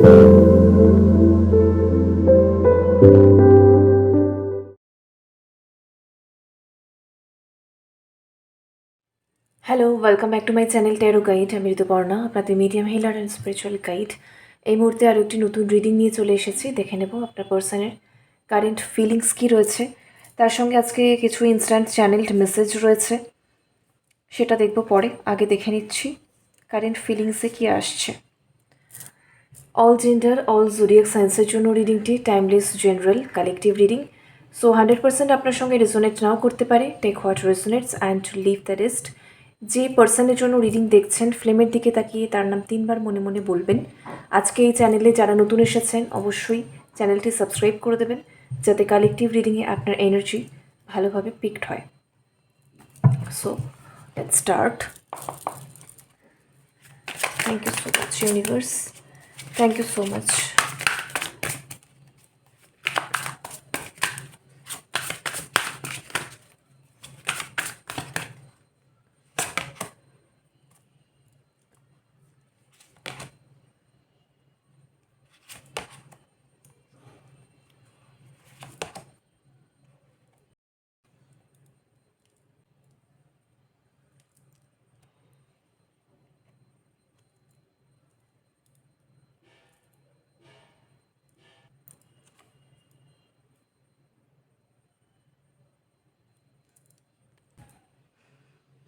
Hello, welcome back to my channel tarot guide. আমি ঋতুপর্ণা, আপনাদের medium healer and spiritual guide. এই মুহূর্তে আরও একটি নতুন রিডিং নিয়ে চলে এসেছি। দেখে নেব আপনার পার্সনের কারেন্ট ফিলিংস কী রয়েছে। তার সঙ্গে আজকে কিছু ইনস্ট্যান্ট চ্যানেলড মেসেজ রয়েছে, সেটা দেখব পরে। আগে দেখে নিচ্ছি কারেন্ট ফিলিংসে কী আসছে। অল জেন্ডার, অল জোডিয়াক সায়েন্সের জন্য রিডিংটি timeless, general, collective reading. So 100% আপনার সঙ্গে রেজোনেট নাও করতে পারে। Take what resonates and leave the rest. যে পার্সনের জন্য রিডিং দেখছেন, ফ্লেমের দিকে তাকিয়ে তার নাম 3 বার মনে মনে বলবেন। আজকে এই চ্যানেলে যারা নতুন এসেছেন, অবশ্যই চ্যানেলটি সাবস্ক্রাইব করে দেবেন, যাতে কালেকটিভ রিডিংয়ে আপনার এনার্জি ভালোভাবে পিকড হয়। So let's start. Thank you so much universe, thank you so much.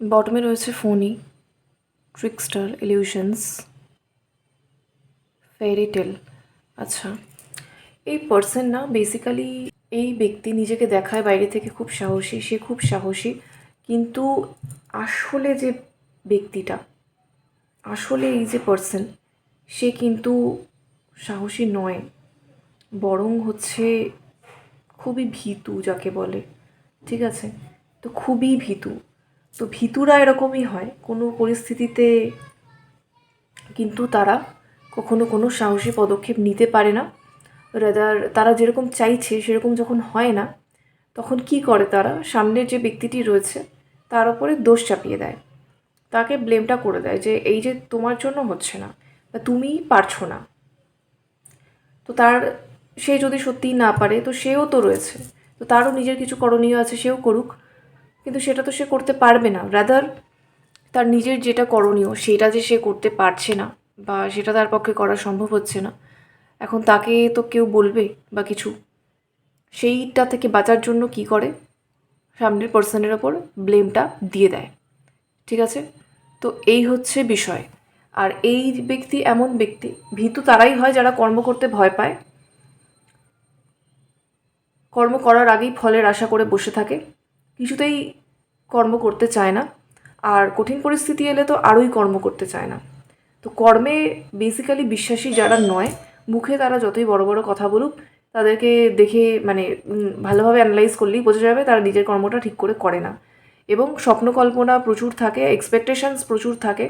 বটমে রয়েছে ফোনি, ট্রিকস্টার, ইলিউশনস, ফেয়ারিটেল। আচ্ছা, এই পার্সন না বেসিক্যালি, এই ব্যক্তি নিজেকে দেখায় বাইরে থেকে খুব সাহসী, সে খুব সাহসী, কিন্তু আসলে যে ব্যক্তিটা, আসলে এই যে পার্সন, সে কিন্তু সাহসী নয়, বরং হচ্ছে খুবই ভীতু যাকে বলে। ঠিক আছে, তো খুবই ভীতু। তো ভীতুরা এরকমই হয়, কোনো পরিস্থিতিতে কিন্তু তারা কখনো কোনো সাহসী পদক্ষেপ নিতে পারে না। রাদার তারা যেরকম চাইছে সেরকম যখন হয় না, তখন কি করে তারা, সামনের যে ব্যক্তিটি রয়েছে তার উপরে দোষ চাপিয়ে দেয়, তাকে ব্লেমটা করে দেয় যে এই যে তোমার জন্য হচ্ছে না বা তুমিই পারছো না। তো সে যদি সত্যিই না পারে, তো সেও তো রয়েছে, তো তারও নিজের কিছু করণীয় আছে, সেও করুক, কিন্তু সেটা তো সে করতে পারবে না। রাদার তার নিজের যেটা করণীয় সেটা যে সে করতে পারছে না, বা সেটা তার পক্ষে করা সম্ভব হচ্ছে না, এখন তাকে তো কেউ বলবে বা কিছু, সেইটা থেকে বাঁচার জন্য কি করে, সামনের পার্সনের ওপর ব্লেমটা দিয়ে দেয়। ঠিক আছে, তো এই হচ্ছে বিষয়। আর এই ব্যক্তি এমন ব্যক্তি, ভীতু তারাই হয় যারা কর্ম করতে ভয় পায়, কর্ম করার আগেই ফলের আশা করে বসে থাকে, কিছুতেই কর্ম করতে চায় না, আর কঠিন পরিস্থিতি এলে তো আরোই কর্ম করতে চায় না। তো কর্মে বেসিক্যালি বিশ্বাসী যারা নয়, মুখে তারা যতই বড় বড় কথা বলুক, তাদেরকে দেখে মানে ভালোভাবে অ্যানালাইজ করলেই বোঝা যাবে তারা নিজের কর্মটা ঠিক করে করে না। এবং স্বপ্ন কল্পনা প্রচুর থাকে, এক্সপেকটেশনস প্রচুর থাকে,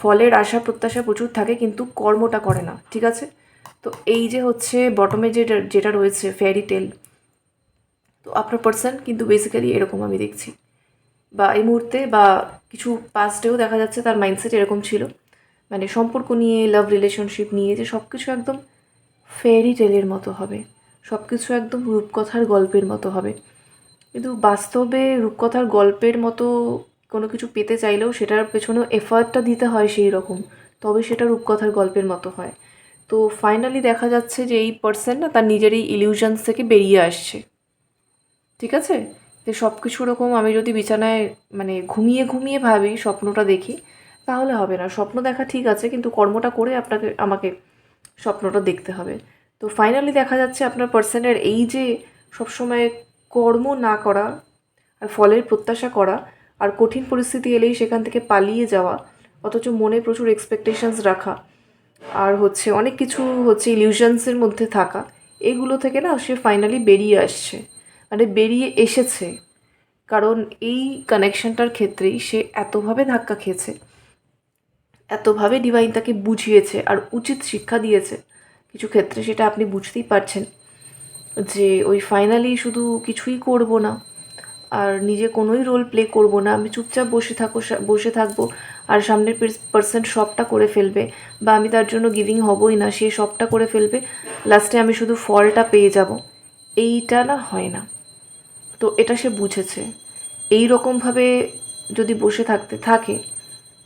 ফলের আশা প্রত্যাশা প্রচুর থাকে, কিন্তু কর্মটা করে না। ঠিক আছে, তো এই যে হচ্ছে বটমে যেটা রয়েছে ফেয়ারি টেল, তো আপনার পার্সন কিন্তু বেসিক্যালি এরকম আমি দেখছি, বা এই মুহূর্তে বা কিছু পাস্টেও দেখা যাচ্ছে তার মাইন্ডসেট এরকম ছিল, মানে সম্পর্ক নিয়ে, লাভ রিলেশনশিপ নিয়ে, যে সব কিছু একদম ফেয়ারি টেলের মতো হবে, সব কিছু একদম রূপকথার গল্পের মতো হবে। কিন্তু বাস্তবে রূপকথার গল্পের মতো কোনো কিছু পেতে চাইলেও সেটার পেছনেও এফার্টটা দিতে হয় সেই রকম, তবে সেটা রূপকথার গল্পের মতো হয়। তো ফাইনালি দেখা যাচ্ছে যে এই পার্সন না তার নিজের এই ইলিউশনস থেকে বেরিয়ে আসছে। ঠিক আছে, যে সব কিছু ওরকম আমি যদি বিছানায় মানে ঘুমিয়ে ঘুমিয়ে ভাবি, স্বপ্নটা দেখি, তাহলে হবে না। স্বপ্ন দেখা ঠিক আছে, কিন্তু কর্মটা করে আমাকে স্বপ্নটা দেখতে হবে। তো ফাইনালি দেখা যাচ্ছে আপনার পার্সনের এই যে সবসময় কর্ম না করা আর ফলের প্রত্যাশা করা, আর কঠিন পরিস্থিতি এলেই সেখান থেকে পালিয়ে যাওয়া, অথচ মনে প্রচুর এক্সপেকটেশনস রাখা, আর হচ্ছে অনেক কিছু হচ্ছে ইলিউশনসের মধ্যে থাকা, এগুলো থেকে না সে ফাইনালি বেরিয়ে আসছে, মানে বেরিয়ে এসেছে। কারণ এই কানেকশনটার ক্ষেত্রেই সে এতভাবে ধাক্কা খেয়েছে, এতভাবে ডিভাইন তাকে বুঝিয়েছে আর উচিত শিক্ষা দিয়েছে কিছু ক্ষেত্রে, সেটা আপনি বুঝতেই পারছেন যে ওই ফাইনালি শুধু কিছুই করব না আর নিজে কোনোই রোল প্লে করব না, আমি চুপচাপ বসে থাকবো আর সামনের পার্সন সবটা করে ফেলবে, বা আমি তার জন্য গিভিং হবই না, সে সবটা করে ফেলবে, লাস্টে আমি শুধু ফলটা পেয়ে যাব, এইটা না হয় না। তো এটা সে বুঝেছে। এই রকমভাবে যদি বসে থাকে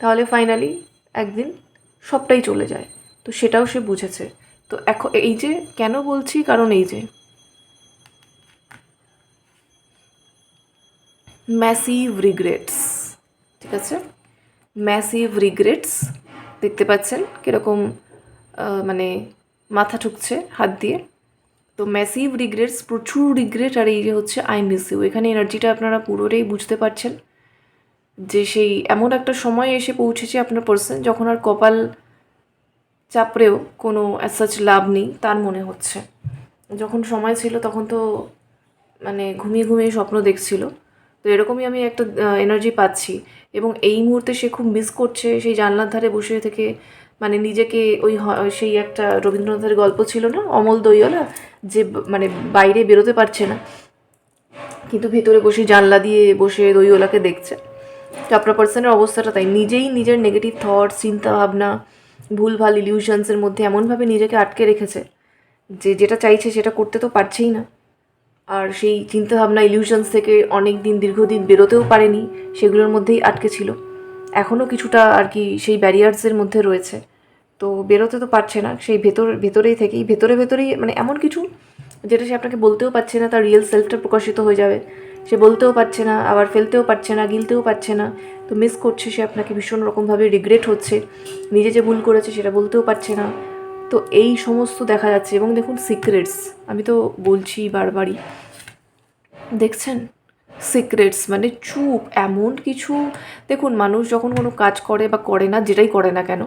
তাহলে ফাইনালি একদিন সবটাই চলে যায়। তো সেটাও সে বুঝেছে। তো এখন এই যে কেন বলছি, কারণ এই যে ম্যাসিভ রিগ্রেটস, ঠিক আছে, ম্যাসিভ রিগ্রেটস, দেখতে পাচ্ছেন কীরকম মানে মাথা ঠুকছে হাত দিয়ে। তো ম্যাসিভ রিগ্রেটস, প্রচুর রিগ্রেট, আর এই যে হচ্ছে আই মিস ইউ, এখানে এনার্জিটা আপনারা পুরোটাই বুঝতে পারছেন যে সেই এমন একটা সময় এসে পৌঁছেছে আপনার পার্সন যখন আর কপাল চাপড়েও কোনো অ্যাজ লাভ নেই তার মনে হচ্ছে। যখন সময় ছিল তখন তো মানে ঘুমিয়ে ঘুমিয়ে স্বপ্ন দেখছিল। তো এরকমই আমি একটা এনার্জি পাচ্ছি, এবং এই মুহূর্তে সে খুব মিস করছে সেই জানলার ধারে বসে থেকে, মানে নিজেকে ওই সেই একটা রবীন্দ্রনাথের গল্প ছিল না, অমল দইওয়ালা, যে মানে বাইরে বেরোতে পারছে না কিন্তু ভেতরে বসে জানলা দিয়ে বসে দইওয়ালাকে দেখছে। তো আপনার পার্সনের অবস্থাটা তাই, নিজেই নিজের নেগেটিভ থটস, চিন্তা ভাবনা, ভুলভাল ইলিউশনসের মধ্যে এমনভাবে নিজেকে আটকে রেখেছে যে যেটা চাইছে সেটা করতে তো পারছেই না। আর সেই চিন্তাভাবনা ইলিউশনস থেকে অনেক দিন দীর্ঘদিন বেরোতেও পারেনি, সেগুলোর মধ্যেই আটকে ছিল। এখনও কিছুটা আর কি সেই ব্যারিয়ার্সের মধ্যে রয়েছে। তো বেরোতে তো পারছে না, সেই ভেতরেই থেকেই ভেতরেই মানে এমন কিছু যেটা সে আপনাকে বলতেও পারছে না, তার রিয়েল সেলফটা প্রকাশিত হয়ে যাবে। সে বলতেও পারছে না, আবার ফেলতেও পারছে না, গিলতেও পারছে না। তো মিস করছে সে আপনাকে, ভীষণ রকমভাবে রিগ্রেট হচ্ছে, নিজে যে ভুল করেছে সেটা বলতেও পারছে না। তো এই সমস্ত দেখা যাচ্ছে। এবং দেখুন সিক্রেটস, আমি তো বলছি বারবারই, দেখছেন সিক্রেটস মানে চুপ, এমন কিছু। দেখুন মানুষ যখন কোনো কাজ করে বা করে না, যেটাই করে না কেন,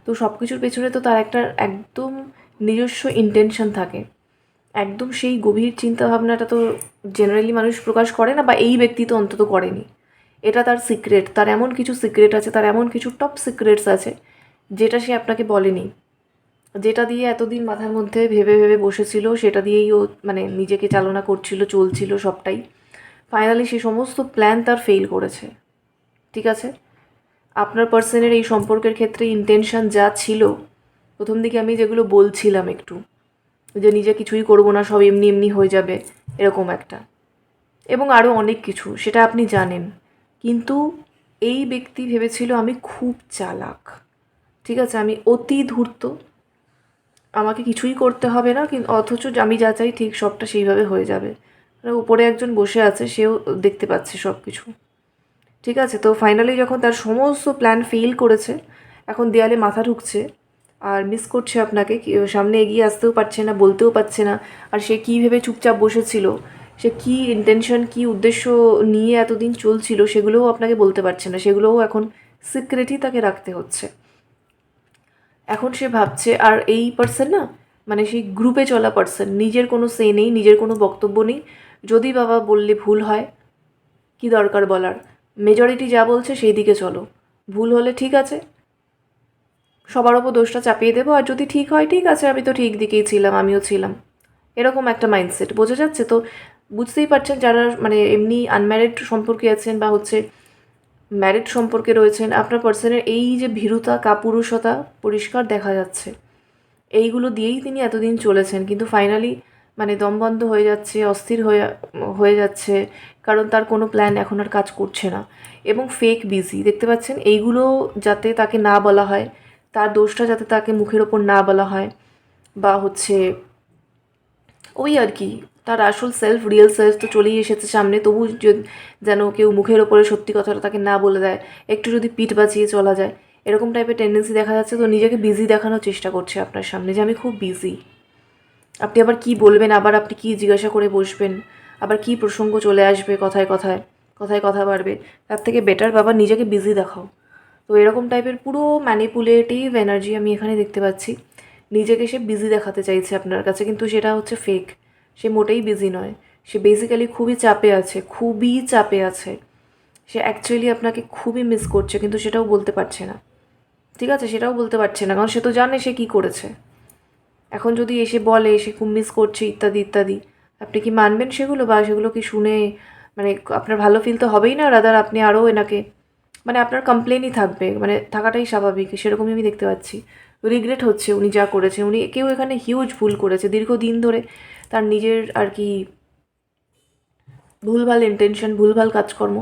তো সব কিছুর পেছনে তো তার একটা একদম নিজস্ব ইন্টেনশন থাকে, একদম সেই গভীর চিন্তাভাবনাটা তো জেনারেলি মানুষ প্রকাশ করে না, বা এই ব্যক্তি তো অন্তত করেনি। এটা তার সিক্রেট, তার এমন কিছু সিক্রেট আছে, তার এমন কিছু টপ সিক্রেটস আছে যেটা সে আপনাকে বলেনি, যেটা দিয়ে এতদিন মাথার মধ্যে ভেবে ভেবে বসেছিল, সেটা দিয়েই ও মানে নিজেকে চালনা করছিল, চলছিল সবটাই। ফাইনালি সে সমস্ত প্ল্যান তার ফেল করেছে, ঠিক আছে। আপনার পার্সনের এই সম্পর্কের ক্ষেত্রে ইন্টেনশন যা ছিল, প্রথম দিকে আমি যেগুলো বলছিলাম একটু, যে নিজে কিছুই করবো না, সব এমনি এমনি হয়ে যাবে, এরকম একটা, এবং আরও অনেক কিছু, সেটা আপনি জানেন। কিন্তু এই ব্যক্তি ভেবেছিল আমি খুব চালাক, ঠিক আছে, আমি অতি ধূর্ত, আমাকে কিছুই করতে হবে না, কিন্তু অথচ আমি যা চাই ঠিক সবটা সেইভাবে হয়ে যাবে। মানে উপরে একজন বসে আছে, সেও দেখতে পাচ্ছে সব কিছু, ঠিক আছে। তো ফাইনালি যখন তার সমস্ত প্ল্যান ফেল করেছে, এখন দেয়ালে মাথা ঢুকছে আর মিস করছে আপনাকে, সামনে এগিয়ে আসতেও পারছে না, বলতেও পারছে না। আর সে কী ভেবে চুপচাপ বসেছিল, সে কী ইন্টেনশন, কী উদ্দেশ্য নিয়ে এতদিন চলছিল, সেগুলোও আপনাকে বলতে পারছে না, সেগুলোও এখন সিক্রেটই তাকে রাখতে হচ্ছে। এখন সে ভাবছে, আর এই পার্সন না মানে সেই গ্রুপে চলা পার্সন, নিজের কোনো সে নেই, নিজের কোনো বক্তব্য নেই। যদি বাবা বললে ভুল হয়, কি দরকার বলার, মেজরিটি যা বলছে সেই দিকে চলো, ভুল হলে ঠিক আছে, সবার ওপর দোষটা চাপিয়ে দেবো, আর যদি ঠিক হয় ঠিক আছে, আমি তো ঠিক দিকেই ছিলাম, আমিও ছিলাম, এরকম একটা মাইন্ডসেট বোঝা যাচ্ছে। তো বুঝতেই পারছেন যারা মানে এমনি আনম্যারিড সম্পর্কে আছেন বা হচ্ছে ম্যারিড সম্পর্কে রয়েছেন, আপনার পার্সনের এই যে ভীরুতা, কাপুরুষতা পরিষ্কার দেখা যাচ্ছে। এইগুলো দিয়েই তিনি এতদিন চলেছেন, কিন্তু ফাইনালি মানে দম বন্ধ হয়ে যাচ্ছে, অস্থির হয়ে যাচ্ছে, কারণ তার কোনো প্ল্যান এখন আর কাজ করছে না। এবং ফেক বিজি দেখতে পাচ্ছেন, এইগুলো যাতে তাকে না বলা হয়, তার দোষটা যাতে তাকে মুখের ওপর না বলা হয়, বা হচ্ছে ওই আর কি, তার আসল সেলফ, রিয়েল সেলফ তো চলেই এসেছে সামনে, তবু যেন কেউ মুখের ওপরে সত্যি কথাটা তাকে না বলে দেয়, একটু যদি পিঠ বাঁচিয়ে চলা যায়, এরকম টাইপের টেন্ডেন্সি দেখা যাচ্ছে। তো নিজেকে বিজি দেখানোর চেষ্টা করছে আপনার সামনে, যে আমি খুব বিজি। আপনি আবার কি বলবেন, আবার আপনি কি জিজ্ঞাসা করে বসবেন, আবার কি প্রসঙ্গ চলে আসবে, কথায় কথায় কথায় কথা বাড়বে, তার থেকে বেটার বাবা নিজেকে বিজি দেখাও। তো এরকম টাইপের পুরো ম্যানিপুলেটিভ এনার্জি আমি এখানে দেখতে পাচ্ছি। নিজেকে সে বিজি দেখাতে চাইছে আপনার কাছে, কিন্তু সেটা হচ্ছে ফেক। সে মোটেই বিজি নয়, সে বেসিক্যালি খুবই চাপে আছে, খুবই চাপে আছে। সে অ্যাকচুয়ালি আপনাকে খুবই মিস করছে, কিন্তু সেটাও বলতে পারছে না, ঠিক আছে, সেটাও বলতে পারছে না, কারণ সে তো জানে সে কী করেছে। এখন যদি এসে বলে সে খুব মিস করছে ইত্যাদি ইত্যাদি, আপনি কি মানবেন সেগুলো, বা সেগুলো কি শুনে মানে আপনার ভালো ফিল তো হবেই না, রাদার আপনি আরও এনাকে মানে আপনার কমপ্লেনই থাকবে, মানে থাকাটাই স্বাভাবিক, সেরকমই আমি দেখতে পাচ্ছি। রিগ্রেট হচ্ছে উনি যা করেছেন, উনি কেউ এখানে হিউজ ভুল করেছে দীর্ঘদিন ধরে, তার নিজের আর কি ভুলভাল ইন্টেনশন, ভুলভাল কাজকর্ম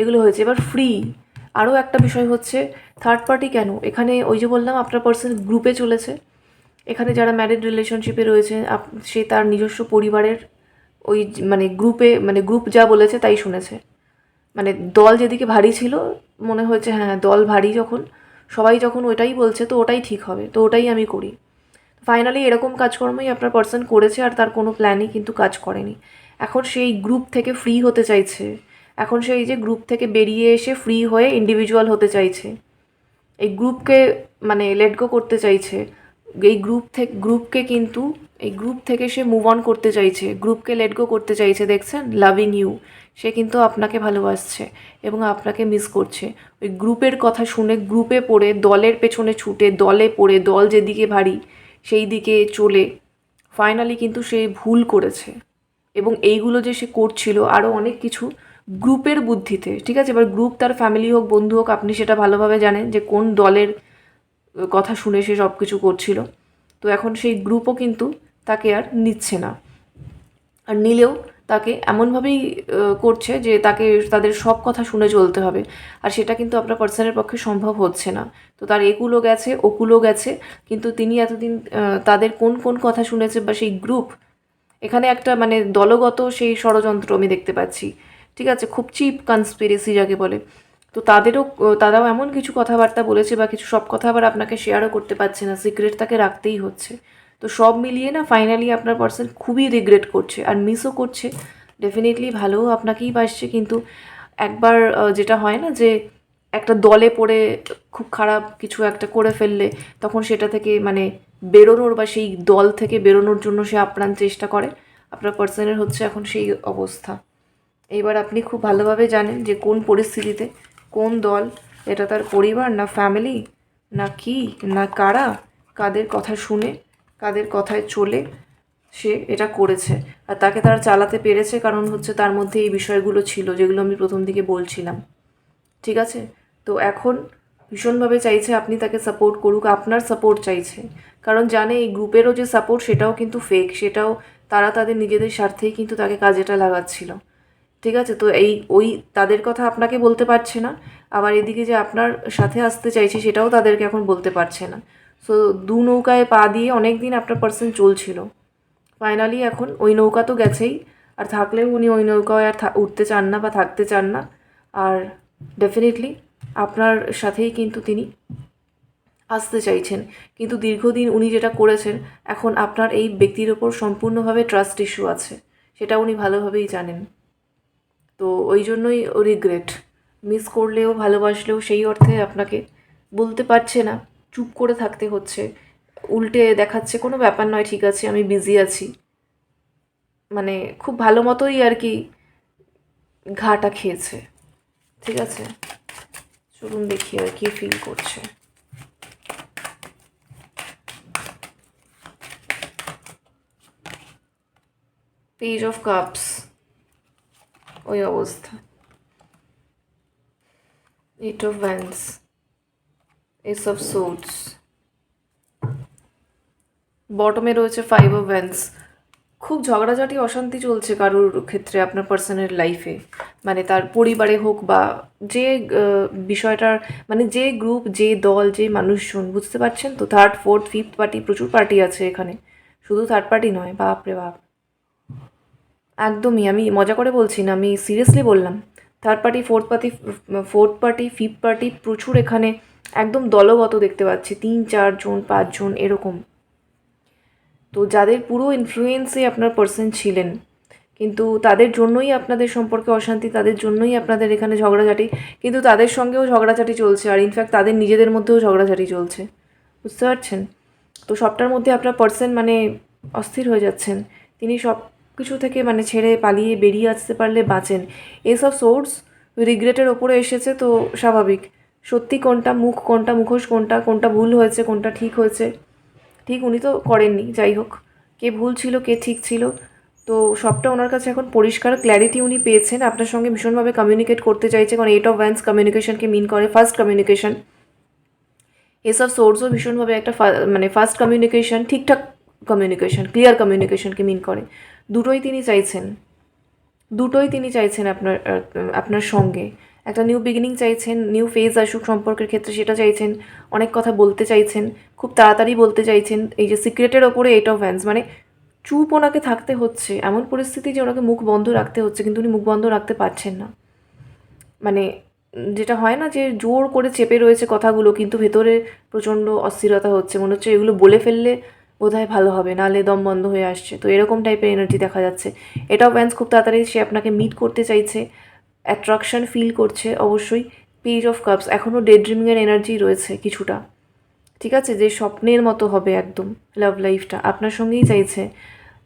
এগুলো হয়েছে। এবার ফ্রি আরও একটা বিষয় হচ্ছে থার্ড পার্টি কেন এখানে, ওই যে বললাম আপনার পার্সন গ্রুপে চলেছে, এখানে যারা ম্যারিড রিলেশনশিপে রয়েছে সে তার নিজস্ব পরিবারের ওই মানে গ্রুপে, মানে গ্রুপ যা বলেছে তাই শুনেছে। মানে দল যেদিকে ভারী ছিল মনে হয়েছে হ্যাঁ দল ভারী, যখন সবাই যখন ওটাই বলছে তো ওটাই ঠিক হবে, তো ওটাই আমি করি। ফাইনালি এরকম কাজকর্মই আপনার পার্সন করেছে, আর তার কোনো প্ল্যানই কিন্তু কাজ করেনি। এখন সেই গ্রুপ থেকে ফ্রি হতে চাইছে, এখন সেই যে গ্রুপ থেকে বেরিয়ে এসে ফ্রি হয়ে ইন্ডিভিজুয়াল হতে চাইছে, এই গ্রুপকে মানে লেট গো করতে চাইছে, এই গ্রুপকে কিন্তু এই গ্রুপ থেকে সে মুভ অন করতে চাইছে, গ্রুপকে লেট গো করতে চাইছে। দেখছেন, লাভিং ইউ, সে কিন্তু আপনাকে ভালোবাসছে এবং আপনাকে মিস করছে। ওই গ্রুপের কথা শুনে গ্রুপে পড়ে দলের পেছনে ছুটে দলে পড়ে দল যেদিকে ভারী সেই দিকে চলে ফাইনালি কিন্তু সে ভুল করেছে। এবং এইগুলো যে সে করছিল আরও অনেক কিছু গ্রুপের বুদ্ধিতে, ঠিক আছে। এবার গ্রুপ তার ফ্যামিলি হোক, বন্ধু হোক, আপনি সেটা ভালোভাবে জানেন যে কোন দলের কথা শুনে সে সব কিছু করছিল। তো এখন সেই গ্রুপও কিন্তু তাকে আর নিচ্ছে না, আর নিলেও তাকে এমনভাবেই করছে যে তাকে তাদের সব কথা শুনে চলতে হবে, আর সেটা কিন্তু আপনার পার্সনের পক্ষে সম্ভব হচ্ছে না। তো তার একুলো গেছে ওকুলো গেছে, কিন্তু তিনি এতদিন তাদের কোন কোন কথা শুনেছে, বা সেই গ্রুপ এখানে একটা মানে দলগত সেই ষড়যন্ত্র আমি দেখতে পাচ্ছি, ঠিক আছে, খুব চিপ কনস্পিরেসি যাকে বলে। তো তারাও এমন কিছু কথাবার্তা বলেছে, বা কিছু সব কথা আবার আপনাকে শেয়ারও করতে পারছে না, সিক্রেট তাকে রাখতেই হচ্ছে। তো সব মিলিয়ে না ফাইনালি আপনার পার্সন খুবই রিগ্রেট করছে আর মিসও করছে। ডেফিনেটলি ভালোও আপনাকেই বাসছে, কিন্তু একবার যেটা হয় না যে একটা দলে পড়ে খুব খারাপ কিছু একটা করে ফেললে তখন সেটা থেকে মানে বেরোনোর বা সেই দল থেকে বেরোনোর জন্য সে আপ্রাণ চেষ্টা করে। আপনার পার্সনের হচ্ছে এখন সেই অবস্থা। এইবার আপনি খুব ভালোভাবে জানেন যে কোন পরিস্থিতিতে কোন দল, এটা তার পরিবার না ফ্যামিলি না কি না কারা, কাদের কথা শুনে কাদের কথায় চলে সে এটা করেছে। আর তাকে তারা চালাতে পেরেছে কারণ হচ্ছে তার মধ্যে এই বিষয়গুলো ছিল যেগুলো আমি প্রথম দিকে বলছিলাম, ঠিক আছে। তো এখন ভীষণভাবে চাইছে আপনি তাকে সাপোর্ট করুক, আপনার সাপোর্ট চাইছে, কারণ জানে এই গ্রুপেরও যে সাপোর্ট সেটাও কিন্তু ফেক, সেটাও তারা তাদের নিজেদের স্বার্থেই কিন্তু তাকে কাজেটা লাগাচ্ছিল, ঠিক আছে। তো ওই তাদের কথা আপনাকে বলতে পারছে না, আবার এদিকে যে আপনার সাথে আসতে চাইছে সেটাও তাদেরকে এখন বলতে পারছে না। সো দু নৌকায় পা দিয়ে অনেক দিন আপনার পার্সন চলছিল, ফাইনালি এখন ওই নৌকা তো গেছেই, আর থাকলেও উনি ওই নৌকায় আর উঠতে চান না বা থাকতে চান না। আর ডেফিনেটলি আপনার সাথেই কিন্তু তিনি আসতে চাইছেন, কিন্তু দীর্ঘদিন উনি যেটা করেছেন এখন আপনার এই ব্যক্তির ওপর সম্পূর্ণভাবে ট্রাস্ট ইস্যু আছে, সেটা উনি ভালোভাবেই জানেন। তো ওই জন্যই রিগ্রেট, মিস করলেও ভালোবাসলেও সেই অর্থে আপনাকে বলতে পারছে না, চুপ করে থাকতে হচ্ছে, উল্টে দেখাচ্ছে কোনো ব্যাপার নয়, ঠিক আছে আমি বিজি আছি, মানে খুব ভালো মতোই আর কি ঘাটা খেয়েছে, ঠিক আছে। চলুন দেখি আর কি ফিল করছে। পেজ অফ কাপস, ওই অবস্থা, eight of wands, ace of swords, বটমে রয়েছে ফাইভ অফ ভ্যান্স। খুব ঝগড়াঝাটি অশান্তি চলছে কারোর ক্ষেত্রে আপনার পার্সোনাল লাইফে, মানে তার পরিবারে হোক বা যে বিষয়টার মানে যে গ্রুপ যে দল যে মানুষজন, বুঝতে পারছেন তো, থার্ড ফোর্থ ফিফথ পার্টি, প্রচুর পার্টি আছে এখানে, শুধু থার্ড পার্টি নয়, বাপ রে বাপ, একদমই আমি মজা করে বলছি না, আমি সিরিয়াসলি বললাম। Third party fourth party fifth party প্রচুর এখানে, একদম দলগত দেখতে পাচ্ছি, 3 4 জন 5 জন এরকম। তো যাদের পুরো ইনফ্লুয়েন্সে আপনার পার্সন ছিলেন, কিন্তু তাদের জন্যই আপনাদের সম্পর্কে অশান্তি, তাদের জন্যই আপনাদের এখানে ঝগড়াঝাটি, কিন্তু তাদের সঙ্গেও ঝগড়াঝাটি চলছে, আর ইনফ্যাক্ট তাদের নিজেদের মধ্যেও ঝগড়াঝাটি চলছে, বুঝতে পারছেন তো। সবটার মধ্যে আপনার পার্সন মানে অস্থির হয়ে যাচ্ছেন, তিনি সব কিছু থেকে মানে ছেড়ে পালিয়ে বেরিয়ে আসতে পারলে বাঁচেন। এসব সোর্স রিগ্রেটের ওপরে এসেছে, তো স্বাভাবিক, সত্যি কোনটা মুখ কোনটা মুখোশ কোনটা, কোনটা ভুল হয়েছে কোনটা ঠিক হয়েছে, ঠিক উনি তো করেননি, যাই হোক, কে ভুল ছিল কে ঠিক ছিল তো সবটা ওনার কাছে এখন পরিষ্কার, ক্ল্যারিটি উনি পেয়েছেন, আপনার সঙ্গে ভীষণভাবে কমিউনিকেট করতে চাইছে, কারণ 8 অফ ওয়ান্স কমিউনিকেশনকে মিন করে, ফার্স্ট কমিউনিকেশন। এস অফ সোর্সও ভীষণভাবে একটা মানে ফার্স্ট কমিউনিকেশন, ঠিকঠাক কমিউনিকেশন, ক্লিয়ার কমিউনিকেশনকে মিন করে। দুটোই তিনি চাইছেন আপনার সঙ্গে। একটা নিউ বিগিনিং চাইছেন, নিউ ফেজ আসুক সম্পর্কের ক্ষেত্রে সেটা চাইছেন, অনেক কথা বলতে চাইছেন, খুব তাড়াতাড়ি বলতে চাইছেন। এই যে সিক্রেটের ওপরে 8 অফ ওয়ান্স, মানে চুপ ওনাকে থাকতে হচ্ছে, এমন পরিস্থিতি যে ওনাকে মুখ বন্ধ রাখতে হচ্ছে, কিন্তু উনি মুখ বন্ধ রাখতে পারছেন না। মানে যেটা হয় না যে জোর করে চেপে রয়েছে কথাগুলো, কিন্তু ভেতরে প্রচণ্ড অস্থিরতা হচ্ছে, মনে হচ্ছে এগুলো বলে ফেললে বোধহয় ভালো হবে, নাহলে দম বন্ধ হয়ে আসছে। তো এরকম টাইপের এনার্জি দেখা যাচ্ছে। এটা ভ্যান্স খুব তাড়াতাড়ি সে আপনাকে মিট করতে চাইছে, অ্যাট্রাকশন ফিল করছে অবশ্যই। পেজ অফ কাপস, এখনও ডে ড্রিমিংয়ের এনার্জি রয়েছে কিছুটা, ঠিক আছে, যে স্বপ্নের মতো হবে একদম লাভ লাইফটা, আপনার সঙ্গেই চাইছে।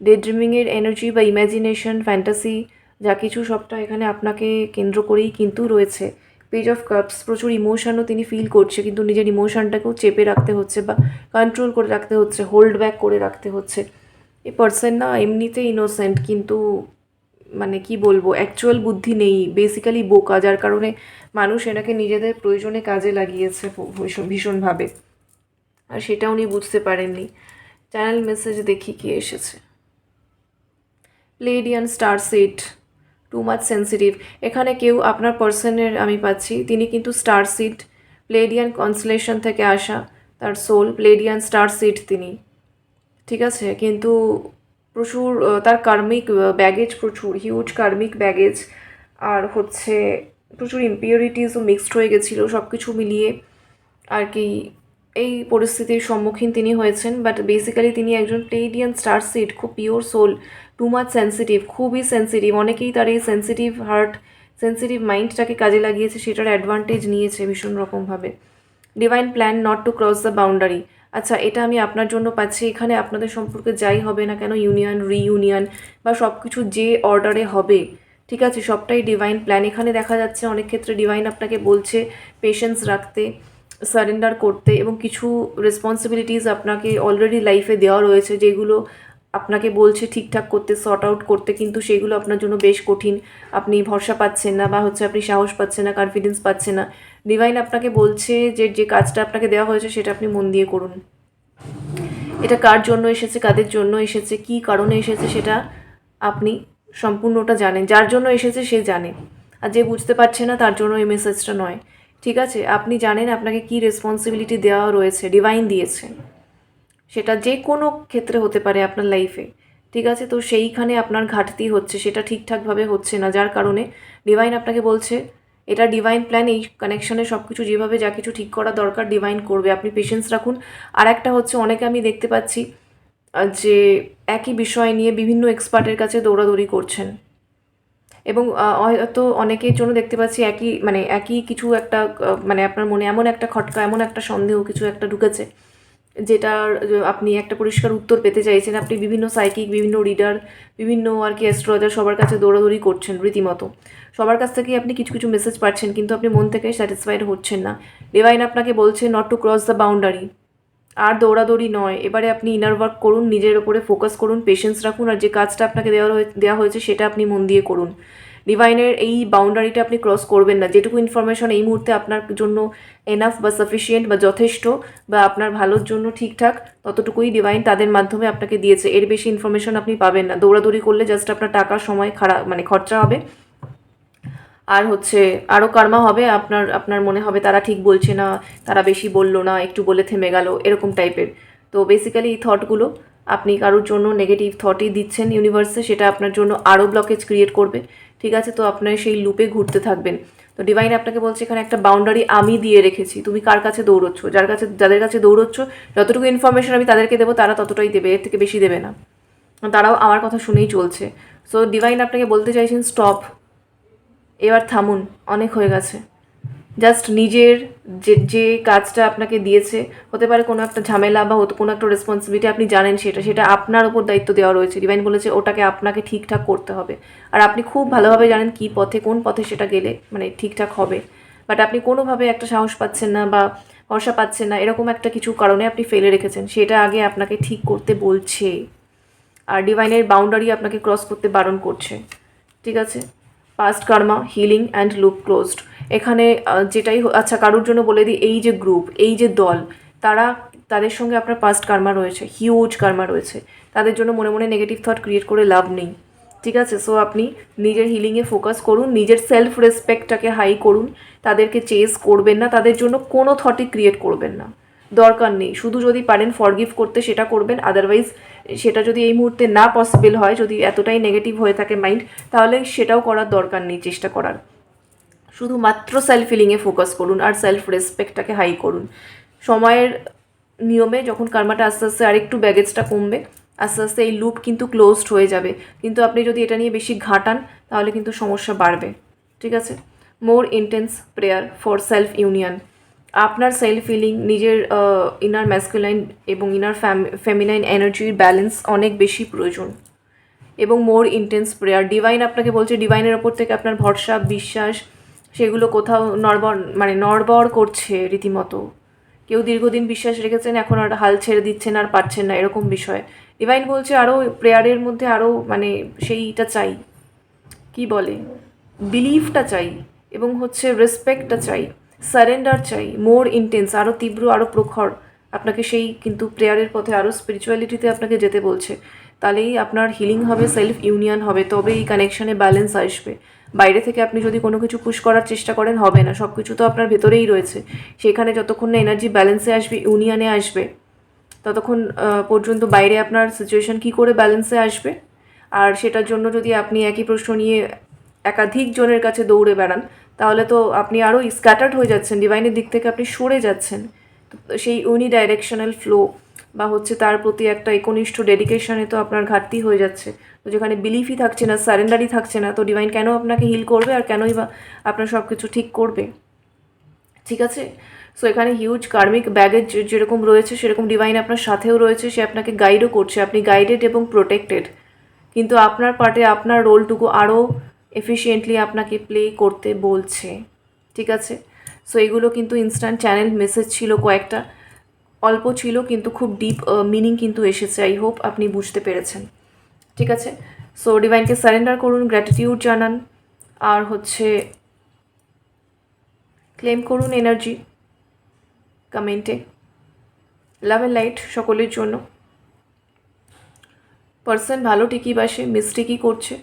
ডে ড্রিমিংয়ের এনার্জি বা ইম্যাজিনেশন, ফ্যান্টাসি যা কিছু সবটা এখানে আপনাকে কেন্দ্র করেই কিন্তু রয়েছে। পেজ অফ কাপস, প্রচুর ইমোশনও তিনি ফিল করছে, কিন্তু নিজের ইমোশনটাকেও চেপে রাখতে হচ্ছে বা কন্ট্রোল করে রাখতে হচ্ছে, হোল্ড ব্যাক করে রাখতে হচ্ছে। এই পার্সন না এমনিতে ইনোসেন্ট, কিন্তু মানে কি বলবো, অ্যাকচুয়াল বুদ্ধি নেই, বেসিক্যালি বোকা, যার কারণে মানুষ এনাকে নিজেদের প্রয়োজনে কাজে লাগিয়েছে ভীষণভাবে, আর সেটা উনি বুঝতে পারেননি। চ্যানেল মেসেজ দেখি কি এসেছে। Pleiadian starseed, too much sensitive. এখানে কেউ আপনার পার্সনের আমি পাচ্ছি, তিনি কিন্তু স্টার সিট, প্লেডিয়ান কনস্টেলেশন থেকে আসা তার সোল, প্লেডিয়ান স্টার সিট তিনি, ঠিক আছে, কিন্তু প্রচুর তার কার্মিক ব্যাগেজ, প্রচুর হিউজ কার্মিক ব্যাগেজ, আর হচ্ছে প্রচুর ইম্পিউরিটিসও মিক্সড হয়ে গেছিলো, সব কিছু মিলিয়ে আর কি এই পরিস্থিতির সম্মুখীন তিনি হয়েছেন। বাট বেসিক্যালি তিনি একজন প্লেডিয়ান স্টার সিড, খুব pure soul, too much sensitive, খুবই সেন্সিটিভ। অনেকেই তার এই সেন্সিটিভ হার্ট, সেন্সিটিভ মাইন্ডটাকে কাজে লাগিয়েছে, সেটার অ্যাডভান্টেজ নিয়েছে ভীষণ রকমভাবে। Divine plan not to cross the boundary. আচ্ছা, এটা আমি আপনার জন্য পাচ্ছি। এখানে আপনাদের সম্পর্কে যাই হবে না কেন, ইউনিয়ন, রিইউনিয়ন বা সব কিছু যে অর্ডারে হবে, ঠিক আছে, সবটাই ডিভাইন প্ল্যান। এখানে দেখা যাচ্ছে অনেক ক্ষেত্রে ডিভাইন আপনাকে বলছে পেশেন্স রাখতে, সারেন্ডার করতে, এবং কিছু রেসপন্সিবিলিটিস আপনাকে অলরেডি লাইফে দেওয়া রয়েছে, যেগুলো আপনাকে বলছে ঠিকঠাক করতে, সর্ট আউট করতে, কিন্তু সেগুলো আপনার জন্য বেশ কঠিন। আপনি ভরসা পাচ্ছেন না, বা হচ্ছে আপনি সাহস পাচ্ছেন না, কনফিডেন্স পাচ্ছেন না। ডিভাইন আপনাকে বলছে যে যে কাজটা আপনাকে দেওয়া হয়েছে সেটা আপনি মন দিয়ে করুন। এটা কার জন্য এসেছে, কাদের জন্য এসেছে, কী কারণে এসেছে, সেটা আপনি সম্পূর্ণটা জানেন। যার জন্য এসেছে সে জানে, আর যে বুঝতে পারছে না তার জন্য এই মেসেজটা নয়, ঠিক আছে। আপনি জানেন আপনাকে কী রেসপন্সিবিলিটি দেওয়া রয়েছে, ডিভাইন দিয়েছে, সেটা যে কোনো ক্ষেত্রে হতে পারে আপনার লাইফে, ঠিক আছে। তো সেইখানে আপনার ঘাটতি হচ্ছে, সেটা ঠিকঠাকভাবে হচ্ছে না, যার কারণে ডিভাইন আপনাকে বলছে এটা ডিভাইন প্ল্যান, এই কানেকশনে সব কিছু যেভাবে যা কিছু ঠিক করা দরকার ডিভাইন করবে, আপনি পেশেন্স রাখুন। আর একটা হচ্ছে, অনেকে আমি দেখতে পাচ্ছি যে একই বিষয় নিয়ে বিভিন্ন এক্সপার্টের কাছে দৌড়াদৌড়ি করছেন, এবং হয়তো অনেকের জন্য দেখতে পাচ্ছি একই কিছু একটা মানে আপনার মনে এমন একটা খটকা, এমন একটা সন্দেহ কিছু একটা ঢুকেছে, যেটার আপনি একটা পরিষ্কার উত্তর পেতে চাইছেন। আপনি বিভিন্ন সাইকিক, বিভিন্ন রিডার, বিভিন্ন আর কি অ্যাস্ট্রোলজার, সবার কাছে দৌড়াদৌড়ি করছেন রীতিমতো। সবার কাছ থেকেই আপনি কিছু কিছু মেসেজ পাচ্ছেন, কিন্তু আপনি মন থেকে স্যাটিসফাইড হচ্ছেন না। ডিভাইন আপনাকে বলছে not to cross the boundary, আর দৌড়াদৌড়ি নয়। এবারে আপনি ইনার ওয়ার্ক করুন, নিজের ওপরে ফোকাস করুন, পেশেন্স রাখুন, আর যে কাজটা আপনাকে দেওয়া হয়েছে সেটা আপনি মন দিয়ে করুন। ডিভাইনের এই বাউন্ডারিটা আপনি ক্রস করবেন না। যেটুকু ইনফরমেশন এই মুহূর্তে আপনার জন্য এনাফ বা সাফিসিয়েন্ট বা যথেষ্ট বা আপনার ভালোর জন্য ঠিকঠাক, ততটুকুই ডিভাইন তাদের মাধ্যমে আপনাকে দিয়েছে। এর বেশি ইনফরমেশন আপনি পাবেন না। দৌড়াদৌড়ি করলে জাস্ট আপনার টাকা, সময় খরচা হবে, আর হচ্ছে আরও কার্মা হবে। আপনার মনে হবে তারা ঠিক বলছে না, তারা বেশি বললো না, একটু বলে থেমে গেল, এরকম টাইপের। তো বেসিক্যালি এই থটগুলো আপনি কারোর জন্য নেগেটিভ থটই দিচ্ছেন ইউনিভার্সে, সেটা আপনার জন্য আরও ব্লকেজ ক্রিয়েট করবে, ঠিক আছে। তো আপনার সেই লুপে ঘুরতে থাকবেন। তো ডিভাইন আপনাকে বলছে এখানে একটা বাউন্ডারি আমি দিয়ে রেখেছি, তুমি কার কাছে দৌড়চ্ছ, যাদের কাছে দৌড়চ্ছ, যতটুকু ইনফরমেশন আমি তাদেরকে দেবো তারা ততটাই দেবে, এর থেকে বেশি দেবে না। তারাও আমার কথা শুনেই চলছে। সো ডিভাইন আপনাকে বলতে চাইছেন স্টপ, এবার থামুন, অনেক হয়ে গেছে। জাস্ট নিজের যে কাজটা আপনাকে দিয়েছে, হতে পারে কোনো একটা ঝামেলা বা কোনো একটা রেসপন্সিবিলিটি, আপনি জানেন সেটা আপনার ওপর দায়িত্ব দেওয়া রয়েছে। ডিভাইন বলেছে ওটাকে আপনাকে ঠিকঠাক করতে হবে, আর আপনি খুব ভালোভাবে জানেন কোন পথে সেটা গেলে মানে ঠিকঠাক হবে। বাট আপনি কোনোভাবে একটা সাহস পাচ্ছেন না বা ভরসা পাচ্ছেন না, এরকম একটা কিছু কারণে আপনি ফেলে রেখেছেন, সেটা আগে আপনাকে ঠিক করতে বলছে। আর ডিভাইনের বাউন্ডারি আপনাকে ক্রস করতে বারণ করছে, ঠিক আছে। Past karma, healing and loop closed. এখানে যেটাই আচ্ছা, কারোর জন্য বলে দিই, এই যে গ্রুপ, এই যে দল, তাদের সঙ্গে আপনার পাস্ট কার্মা রয়েছে, হিউজ কার্মা রয়েছে। তাদের জন্য মনে মনে নেগেটিভ থট ক্রিয়েট করে লাভ নেই, ঠিক আছে। সো আপনি নিজের হিলিংয়ে ফোকাস করুন, নিজের সেলফ রেসপেক্টটাকে হাই করুন। তাদেরকে চেস করবেন না, তাদের জন্য কোনো থটই ক্রিয়েট করবেন না, দরকার নেই। শুধু যদি পারেন ফরগিভ করতে সেটা করবেন, আদারওয়াইজ সেটা যদি এই মুহূর্তে না পসিবল হয়, যদি এতটাই নেগেটিভ হয়ে থাকে মাইন্ড, তাহলে সেটাও করার দরকার নেই, চেষ্টা করার। শুধুমাত্র সেলফ হিলিংয়ে ফোকাস করুন আর সেলফ রেসপেক্টটাকে হাই করুন। সময়ের নিয়মে যখন কার্মাটা আস্তে আস্তে আরেকটু ব্যাগেজটা কমবে, আস্তে আস্তে এই লুপ কিন্তু ক্লোজড হয়ে যাবে। কিন্তু আপনি যদি এটা নিয়ে বেশি ঘাটান তাহলে কিন্তু সমস্যা বাড়বে, ঠিক আছে। More intense prayer for self union. আপনার সেলফ হিলিং, নিজের ইনার ম্যাসকুলাইন এবং ইনার ফেমিনাইন এনার্জির ব্যালেন্স অনেক বেশি প্রয়োজন। এবং মোর ইন্টেন্স প্রেয়ার, ডিভাইন আপনাকে বলছে, ডিভাইনের ওপর থেকে আপনার ভরসা, বিশ্বাস সেগুলো কোথাও নড়বড় করছে রীতিমতো। কেউ দীর্ঘদিন বিশ্বাস রেখেছেন, এখন আর হাল ছেড়ে দিচ্ছেন আর পারছেন না, এরকম বিষয়। ডিভাইন বলছে আরও প্রেয়ারের মধ্যে আরও সেইটা চাই, কি বলে, বিলিভটা চাই, এবং রেসপেক্টটা চাই, সারেন্ডার চাই, মোর ইন্টেন্স, আরও তীব্র, আরও প্রখর আপনাকে সেই কিন্তু প্রেয়ারের পথে আরও স্পিরিচুয়ালিটিতে আপনাকে যেতে বলছে। তাহলেই আপনার হিলিং হবে, সেলফ ইউনিয়ন হবে, তবে এই কানেকশানে ব্যালেন্স আসবে। বাইরে থেকে আপনি যদি কোনো কিছু পুশ করার চেষ্টা করেন হবে না, সব কিছু তো আপনার ভেতরেই রয়েছে। সেখানে যতক্ষণ না এনার্জি ব্যালেন্সে আসবে, ইউনিয়নে আসবে, ততক্ষণ পর্যন্ত বাইরে আপনার সিচুয়েশন কী করে ব্যালেন্সে আসবে। আর সেটার জন্য যদি আপনি একই প্রশ্ন নিয়ে একাধিক জনের কাছে দৌড়ে বেড়ান, তাহলে তো আপনি আরও স্ক্যাটার্ড হয়ে যাচ্ছেন, ডিভাইনের দিক থেকে আপনি সরে যাচ্ছেন। তো সেই ইউনিডাইরেকশনাল ফ্লো বা তার প্রতি একটা একনিষ্ঠ ডেডিকেশনে তো আপনার ঘাটতি হয়ে যাচ্ছে। তো যেখানে বিলিফই থাকছে না, সারেন্ডারই থাকছে না, তো ডিভাইন কেন আপনাকে হিল করবে আর কেনই বা আপনার সব কিছু ঠিক করবে, ঠিক আছে। সো এখানে হিউজ কার্মিক ব্যাগেজ যেরকম রয়েছে, সেরকম ডিভাইন আপনার সাথেও রয়েছে, সে আপনাকে গাইডও করছে, আপনি গাইডেড এবং প্রোটেক্টেড। কিন্তু আপনার পার্টে আপনার রোলটুকু আরও এফিশিয়েন্টলি আপনাকে প্লে করতে বলছে, ঠিক আছে। সো এগুলো কিন্তু ইনস্ট্যান্ট চ্যানেল মেসেজ ছিল, কয়েকটা অল্প ছিল কিন্তু খুব ডিপ মিনিং কিন্তু এসেছে। আই হোপ আপনি বুঝতে পেরেছেন, ঠিক আছে। সো ডিভাইনকে সারেন্ডার করুন, গ্র্যাটিটিউড জানান, আর ক্লেম করুন এনার্জি কমেন্টে। লাভ অ্যান্ড লাইট সকলের জন্য। পার্সন ভালো ঠিকই বাসে, মিস্টেকই করছে,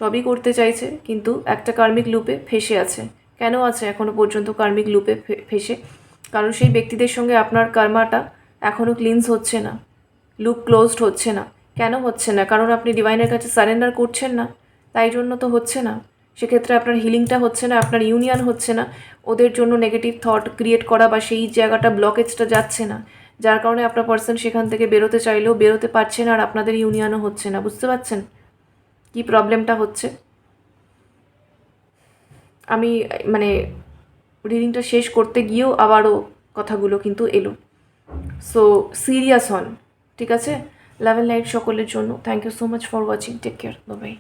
সবই করতে চাইছে, কিন্তু একটা কার্মিক লুপে ফেসে আছে। কেন আছে এখনও পর্যন্ত কার্মিক লুপে ফেসে? কারণ সেই ব্যক্তিদের সঙ্গে আপনার কার্মাটা এখনও ক্লিনস হচ্ছে না, লুপ ক্লোজড হচ্ছে না। কেন হচ্ছে না? কারণ আপনি ডিভাইনের কাছে সারেন্ডার করছেন না, তাই জন্য তো হচ্ছে না। সেক্ষেত্রে আপনার হিলিংটা হচ্ছে না, আপনার ইউনিয়ন হচ্ছে না, ওদের জন্য নেগেটিভ থট ক্রিয়েট করা বা সেই জায়গাটা ব্লকেজটা যাচ্ছে না, যার কারণে আপনার পার্সন সেখান থেকে বেরোতে চাইলেও বেরোতে পারছে না, আর আপনাদের ইউনিয়নও হচ্ছে না। বুঝতে পারছেন কি প্রবলেমটা হচ্ছে? আমি রিডিংটা শেষ করতে গিয়েও আবারও কথাগুলো কিন্তু এলো। সো সিরিয়াস হন, ঠিক আছে। লাভ অ্যান্ড লাইট সকলের জন্য। Thank you so much for watching, take care, bye by.